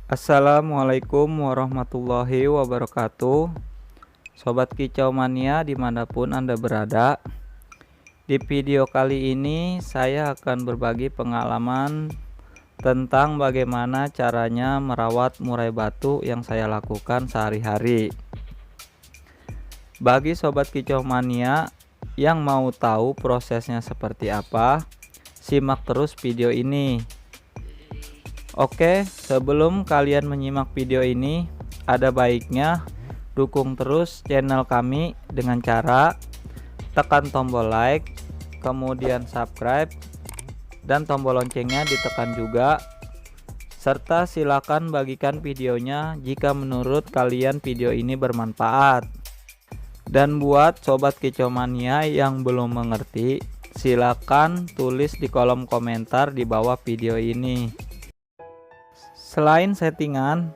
Assalamualaikum warahmatullahi wabarakatuh. Sobat Kicau Mania dimanapun Anda berada, di video kali ini saya akan berbagi pengalaman tentang bagaimana caranya merawat murai batu yang saya lakukan sehari-hari. Bagi Sobat Kicau Mania yang mau tahu prosesnya seperti apa, simak terus video ini. Oke, sebelum kalian menyimak video ini, ada baiknya dukung terus channel kami dengan cara tekan tombol like, kemudian subscribe, dan tombol loncengnya ditekan juga. Serta silakan bagikan videonya jika menurut kalian video ini bermanfaat. Dan buat Sobat Kicau Mania yang belum mengerti, silakan tulis di kolom komentar di bawah video ini. Selain settingan,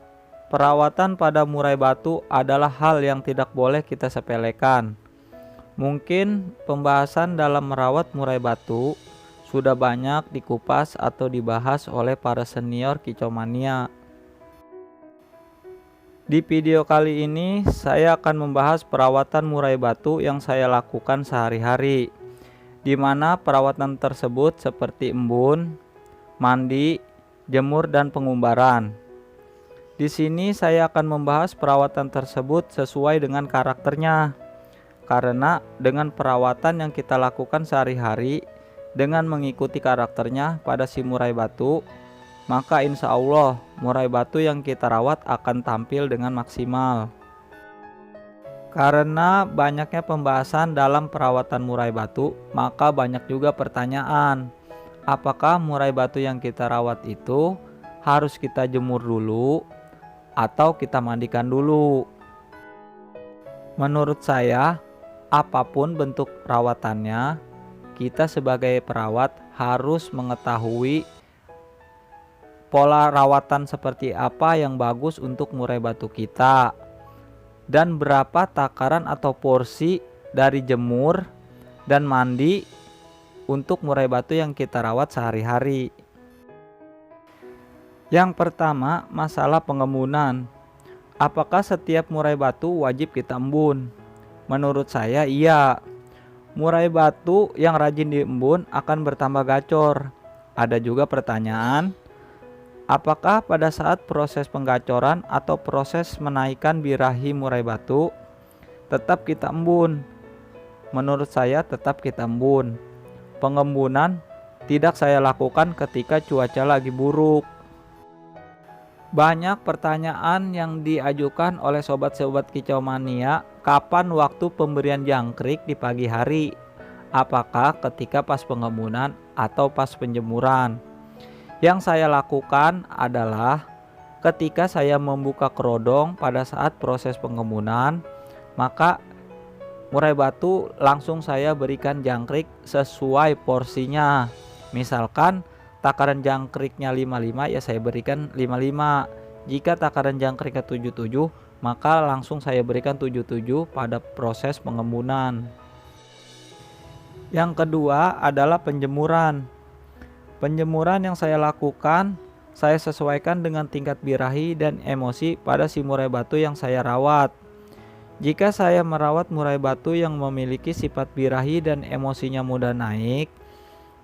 perawatan pada murai batu adalah hal yang tidak boleh kita sepelekan. Mungkin pembahasan dalam merawat murai batu sudah banyak dikupas atau dibahas oleh para senior Kicau Mania. Di video kali ini saya akan membahas perawatan murai batu yang saya lakukan sehari-hari, di mana perawatan tersebut seperti embun, mandi, jemur, dan pengumbaran. Di sini saya akan membahas perawatan tersebut sesuai dengan karakternya. Karena dengan perawatan yang kita lakukan sehari-hari dengan mengikuti karakternya pada si murai batu, maka insya Allah murai batu yang kita rawat akan tampil dengan maksimal. Karena banyaknya pembahasan dalam perawatan murai batu, maka banyak juga pertanyaan. Apakah murai batu yang kita rawat itu harus kita jemur dulu atau kita mandikan dulu? Menurut saya, apapun bentuk perawatannya, kita sebagai perawat harus mengetahui pola rawatan seperti apa yang bagus untuk murai batu kita, dan berapa takaran atau porsi dari jemur dan mandi untuk murai batu yang kita rawat sehari-hari. Yang pertama, masalah pengembunan. Apakah setiap murai batu wajib kita embun? Menurut saya iya. Murai batu yang rajin diembun akan bertambah gacor. Ada juga pertanyaan, apakah pada saat proses penggacoran atau proses menaikkan birahi murai batu tetap kita embun? Menurut saya tetap kita embun. Pengembunan tidak saya lakukan ketika cuaca lagi buruk. Banyak pertanyaan yang diajukan oleh sobat-sobat Kicau Mania, kapan waktu pemberian jangkrik di pagi hari? Apakah ketika pas pengembunan atau pas penjemuran? Yang saya lakukan adalah ketika saya membuka kerodong pada saat proses pengembunan, maka murai batu langsung saya berikan jangkrik sesuai porsinya. Misalkan takaran jangkriknya 55, ya saya berikan 55. Jika takaran jangkriknya 77, maka langsung saya berikan 77 pada proses pengembunan. Yang kedua adalah penjemuran. Penjemuran yang saya lakukan, saya sesuaikan dengan tingkat birahi dan emosi pada si murai batu yang saya rawat. Jika saya merawat murai batu yang memiliki sifat birahi dan emosinya mudah naik,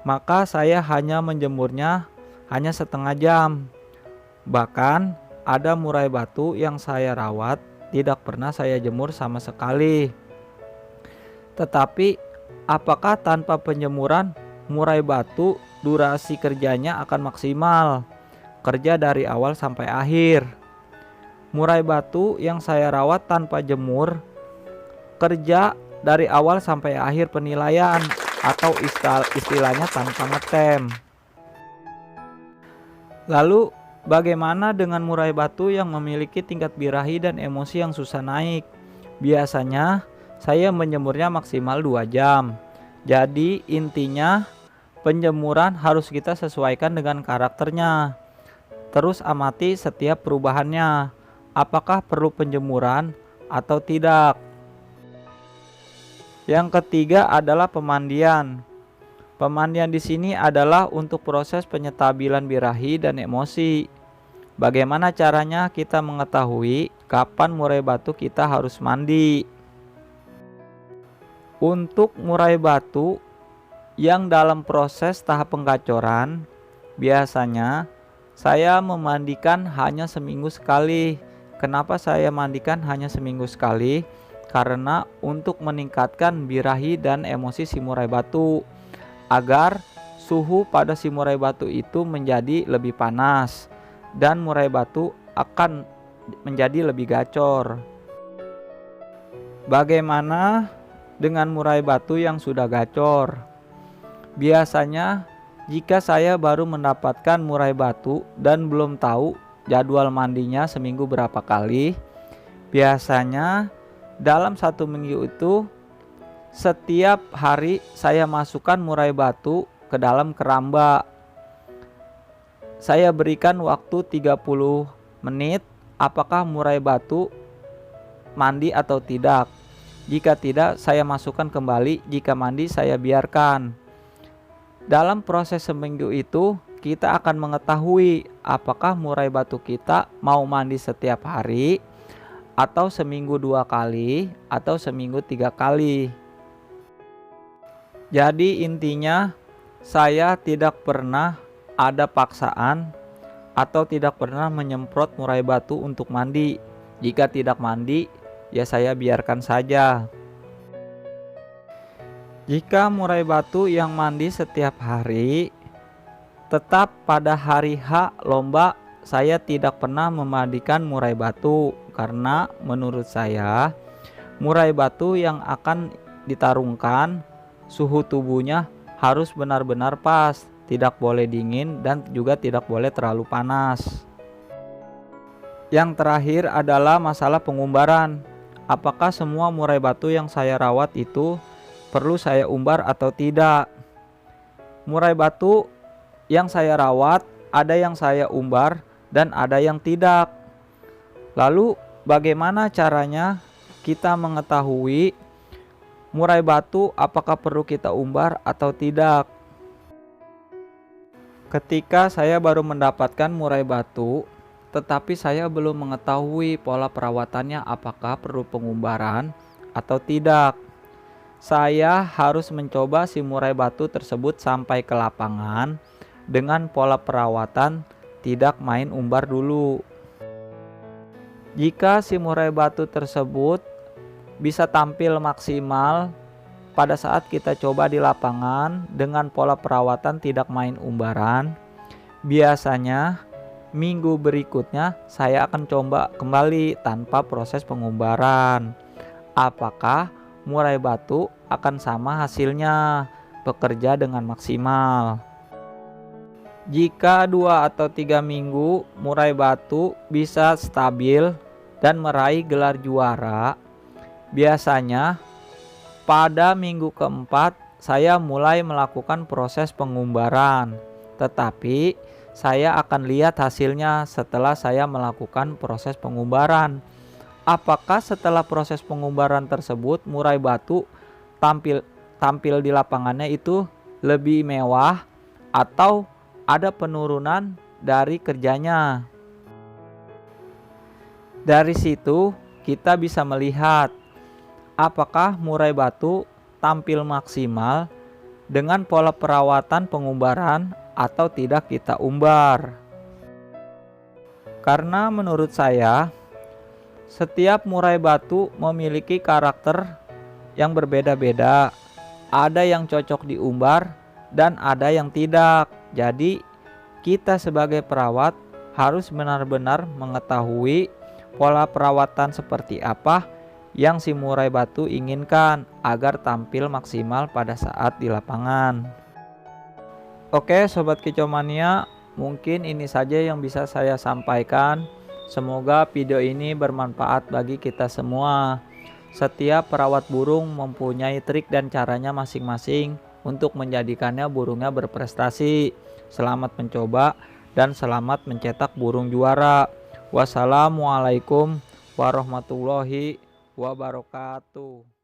maka saya hanya menjemurnya hanya setengah jam. Bahkan ada murai batu yang saya rawat tidak pernah saya jemur sama sekali. Tetapi apakah tanpa penjemuran murai batu durasi kerjanya akan maksimal? Kerja dari awal sampai akhir. Murai batu yang saya rawat tanpa jemur kerja dari awal sampai akhir penilaian atau istilahnya tanpa ngetem. Lalu bagaimana dengan murai batu yang memiliki tingkat birahi dan emosi yang susah naik? Biasanya saya menjemurnya maksimal 2 jam. Jadi intinya penjemuran harus kita sesuaikan dengan karakternya. Terus amati setiap perubahannya. Apakah perlu penjemuran atau tidak? Yang ketiga adalah pemandian. Pemandian di sini adalah untuk proses penyetabilan birahi dan emosi. Bagaimana caranya kita mengetahui kapan murai batu kita harus mandi? Untuk murai batu yang dalam proses tahap penggacoran, biasanya saya memandikan hanya seminggu sekali. Kenapa saya mandikan hanya seminggu sekali? Karena untuk meningkatkan birahi dan emosi si murai batu, agar suhu pada si murai batu itu menjadi lebih panas dan murai batu akan menjadi lebih gacor. Bagaimana dengan murai batu yang sudah gacor? Biasanya jika saya baru mendapatkan murai batu dan belum tahu jadwal mandinya seminggu berapa kali, biasanya dalam 1 minggu itu setiap hari saya masukkan murai batu ke dalam keramba. Saya berikan waktu 30 menit apakah murai batu mandi atau tidak. Jika tidak, saya masukkan kembali. Jika mandi, saya biarkan. Dalam proses seminggu itu, kita akan mengetahui apakah murai batu kita mau mandi setiap hari, atau seminggu 2 kali, atau seminggu 3 kali. Jadi intinya, saya tidak pernah ada paksaan atau tidak pernah menyemprot murai batu untuk mandi. Jika tidak mandi, ya saya biarkan saja. Jika murai batu yang mandi setiap hari, tetap pada hari H lomba saya tidak pernah memandikan murai batu, karena menurut saya murai batu yang akan ditarungkan suhu tubuhnya harus benar-benar pas, tidak boleh dingin dan juga tidak boleh terlalu panas. Yang terakhir adalah masalah pengumbaran. Apakah semua murai batu yang saya rawat itu perlu saya umbar atau tidak? Murai batu yang saya rawat ada yang saya umbar dan ada yang tidak. Lalu bagaimana caranya kita mengetahui murai batu apakah perlu kita umbar atau tidak? Ketika saya baru mendapatkan murai batu, tetapi saya belum mengetahui pola perawatannya apakah perlu pengumbaran atau tidak, saya harus mencoba si murai batu tersebut sampai ke lapangan dengan pola perawatan tidak main umbar dulu. Jika si murai batu tersebut bisa tampil maksimal pada saat kita coba di lapangan dengan pola perawatan tidak main umbaran, biasanya minggu berikutnya saya akan coba kembali tanpa proses pengumbaran. Apakah murai batu akan sama hasilnya, bekerja dengan maksimal? Jika 2 atau 3 minggu murai batu bisa stabil dan meraih gelar juara, biasanya pada minggu keempat saya mulai melakukan proses pengumbaran. Tetapi saya akan lihat hasilnya setelah saya melakukan proses pengumbaran. Apakah setelah proses pengumbaran tersebut murai batu tampil di lapangannya itu lebih mewah atau ada penurunan dari kerjanya? Dari situ kita bisa melihat apakah murai batu tampil maksimal dengan pola perawatan pengumbaran atau tidak kita umbar. Karena menurut saya setiap murai batu memiliki karakter yang berbeda-beda. Ada yang cocok diumbar dan ada yang tidak. Jadi kita sebagai perawat harus benar-benar mengetahui pola perawatan seperti apa yang si murai batu inginkan agar tampil maksimal pada saat di lapangan. Oke Sobat Kicomania, mungkin ini saja yang bisa saya sampaikan. Semoga video ini bermanfaat bagi kita semua. Setiap perawat burung mempunyai trik dan caranya masing-masing untuk menjadikannya burungnya berprestasi. Selamat mencoba dan selamat mencetak burung juara. Wassalamualaikum warahmatullahi wabarakatuh.